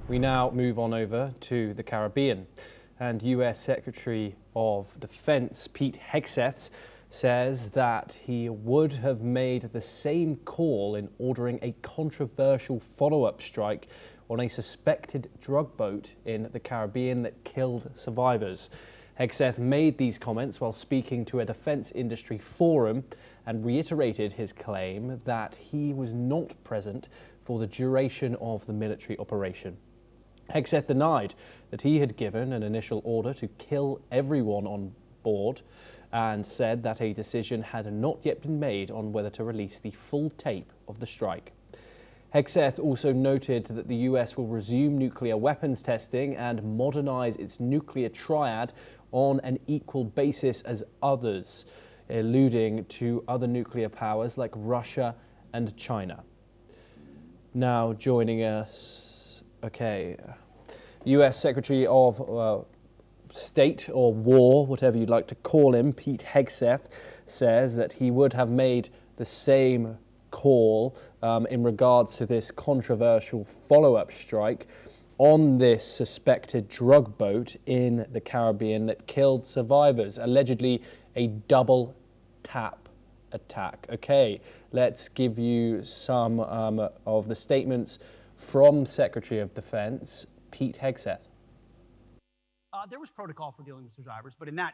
We now move on over to the Caribbean, and US Secretary of Defense Pete Hegseth says that he would have made the same call in ordering a controversial follow-up strike on a suspected drug boat in the Caribbean that killed survivors. Hegseth made these comments while speaking to a defense industry forum and reiterated his claim that he was not present for the duration of the military operation. Hegseth denied that he had given an initial order to kill everyone on board and said that a decision had not yet been made on whether to release the full tape of the strike. Hegseth also noted that the US will resume nuclear weapons testing and modernize its nuclear triad on an equal basis as others, alluding to other nuclear powers like Russia and China. Now joining us, US Secretary of State or War, whatever you'd like to call him, Pete Hegseth, says that he would have made the same call in regards to this controversial follow-up strike on this suspected drug boat in the Caribbean that killed survivors, allegedly a double tap attack. Okay, let's give you some of the statements from Secretary of Defense Pete Hegseth. There was protocol for dealing with survivors, but in that,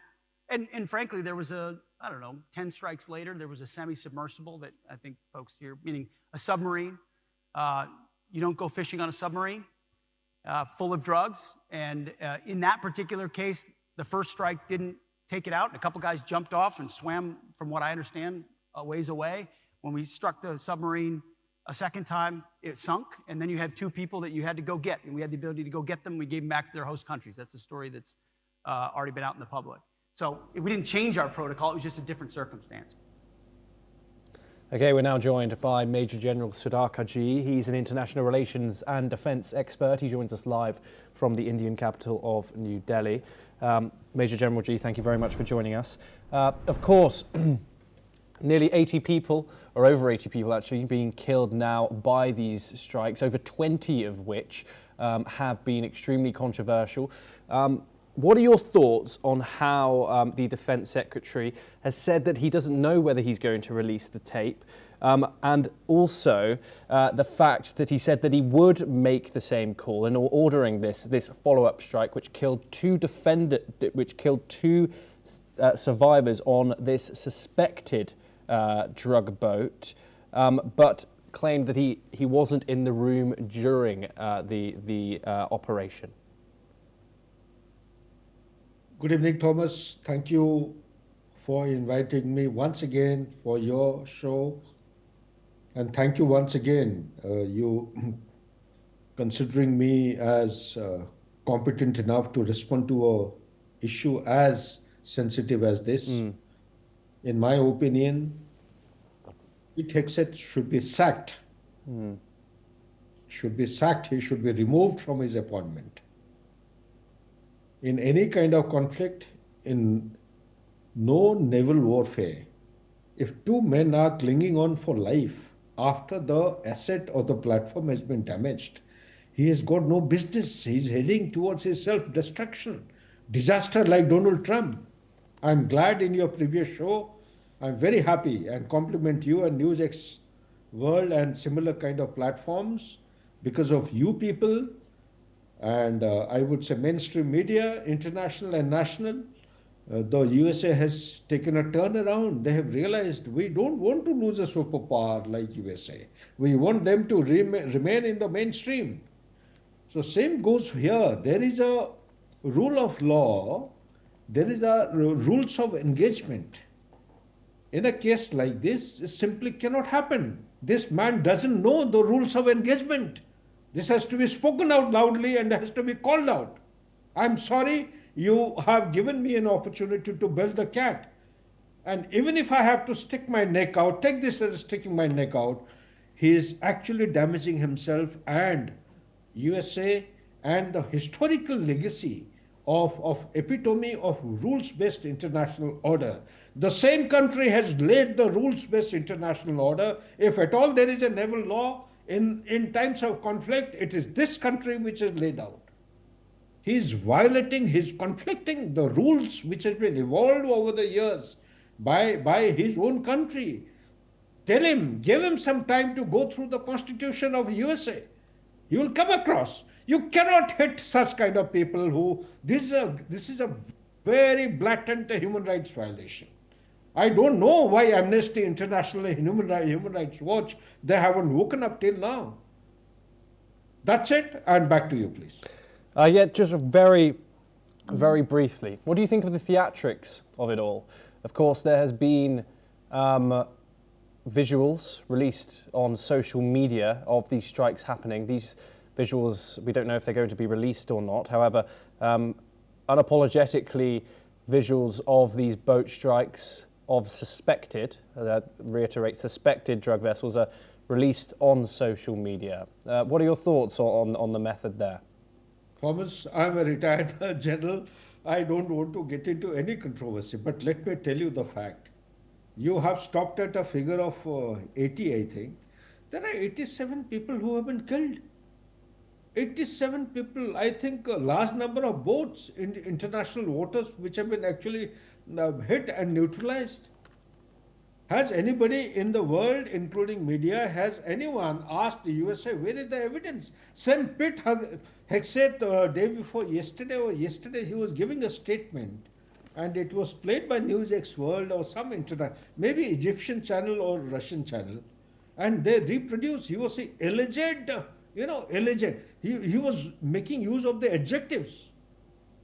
and frankly, there was 10 strikes later, there was a semi-submersible that I think folks here, meaning a submarine. You don't go fishing on a submarine full of drugs. And in that particular case, the first strike didn't take it out. And a couple guys jumped off and swam, from what I understand, a ways away. When we struck the submarine a second time, it sunk, and then you had two people that you had to go get, and we had the ability to go get them. We gave them back to their host countries. That's a story that's already been out in the public. So we didn't change our protocol. It was just a different circumstance. Okay, we're now joined by Major General Sudhakar Ji. He's an international relations and defense expert. He joins us live from the Indian capital of New Delhi. Major General Ji, thank you very much for joining us. Of course, nearly 80 people, or over 80 people actually, being killed now by these strikes, over 20 of which have been extremely controversial. What are your thoughts on how the Defense Secretary has said that he doesn't know whether he's going to release the tape, and also the fact that he said that he would make the same call in ordering this follow-up strike, which killed two survivors on this suspected drug boat, but claimed that he wasn't in the room during the operation. Good evening, Thomas. Thank you for inviting me once again for your show. And thank you once again, you considering me as competent enough to respond to an issue as sensitive as this. In my opinion, Pete Hegseth should be sacked. Should be sacked. He should be removed from his appointment. In any kind of conflict, in no naval warfare, if two men are clinging on for life after the asset or the platform has been damaged, he has got no business. He's heading towards his self-destruction. Disaster like Donald Trump. I'm glad in your previous show, I'm very happy and compliment you and NewsX World and similar kind of platforms because of you people and I would say mainstream media, international and national. The USA has taken a turnaround. They have realized we don't want to lose a superpower like USA. We want them to remain in the mainstream. So same goes here. There is a rule of law. There is a rules of engagement. In a case like this, it simply cannot happen. This man doesn't know the rules of engagement. This has to be spoken out loudly and has to be called out. I'm sorry, you have given me an opportunity to bell the cat. And even if I have to stick my neck out, take this as sticking my neck out, he is actually damaging himself and USA and the historical legacy of epitome of rules-based international order. The same country has laid the rules-based international order. If at all there is a naval law, In times of conflict, it is this country which is laid out. He is violating, he's conflicting the rules which has been evolved over the years by his own country. Tell him, give him some time to go through the Constitution of USA. You will come across. You cannot hit such kind of people who, this is a very blatant human rights violation. I don't know why Amnesty International and Human Rights Watch, they haven't woken up till now. That's it, and back to you, please. Yeah, just very briefly, what do you think of the theatrics of it all? Of course, there has been visuals released on social media of these strikes happening. These visuals, we don't know if they're going to be released or not. However, unapologetically, visuals of these boat strikes of suspected, reiterate, suspected drug vessels are released on social media. What are your thoughts on the method there? Thomas, I'm a retired general. I don't want to get into any controversy, but let me tell you the fact. You have stopped at a figure of 80, I think. There are 87 people who have been killed. 87 people, I think a large number of boats in international waters which have been actually hit and neutralized. Has anybody in the world, including media, has anyone asked the USA, where is the evidence? Same Pete Hegseth, day before yesterday, he was giving a statement and it was played by NewsX World or some internet, maybe Egyptian channel or Russian channel, and they reproduced, he was saying, alleged, alleged. He was making use of the adjectives.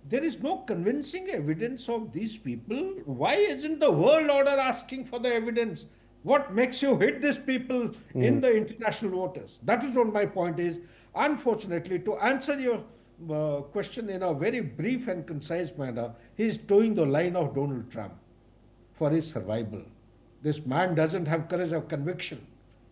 There is no convincing evidence of these people. Why isn't the world order asking for the evidence? What makes you hit these people in the international waters? That is what my point is. Unfortunately, to answer your question in a very brief and concise manner, he is towing the line of Donald Trump for his survival. This man doesn't have courage of conviction.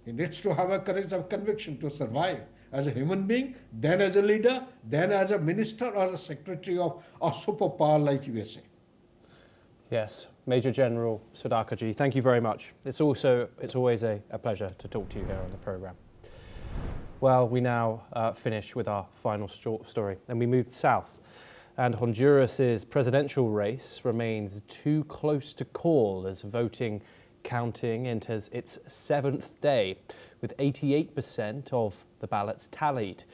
He needs to have a courage of conviction to survive as a human being, then as a leader, then as a minister or a secretary of a superpower like USA. Yes, Major General Sudhakaji, thank you very much. It's always a pleasure to talk to you here on the programme. Well, we now finish with our final story, and we move south. And Honduras's presidential race remains too close to call as voting counting enters its 7th day, with 88% of the ballots tallied.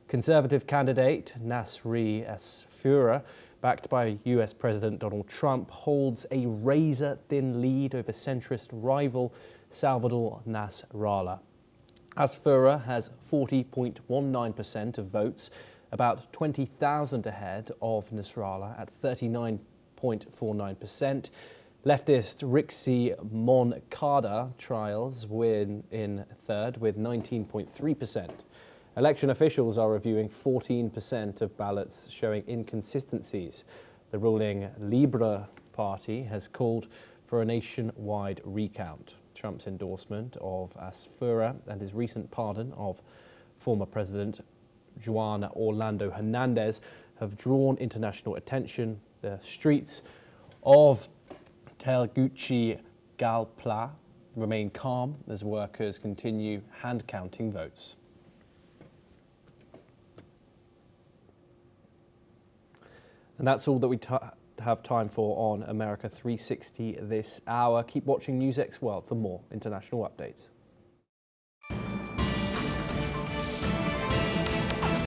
Conservative candidate Nasri Asfura, backed by US President Donald Trump, holds a razor-thin lead over centrist rival Salvador Nasrallah. Asfura has 40.19% of votes, about 20,000 ahead of Nasrallah at 39.49%. Leftist Rixi Moncada trials win in third with 19.3%. Election officials are reviewing 14% of ballots showing inconsistencies. The ruling Libre Party has called for a nationwide recount. Trump's endorsement of Asfura and his recent pardon of former President Juan Orlando Hernandez have drawn international attention. The streets of Tegucigalpa remain calm as workers continue hand-counting votes. And that's all that we have time for on America 360 this hour. Keep watching NewsX World for more international updates.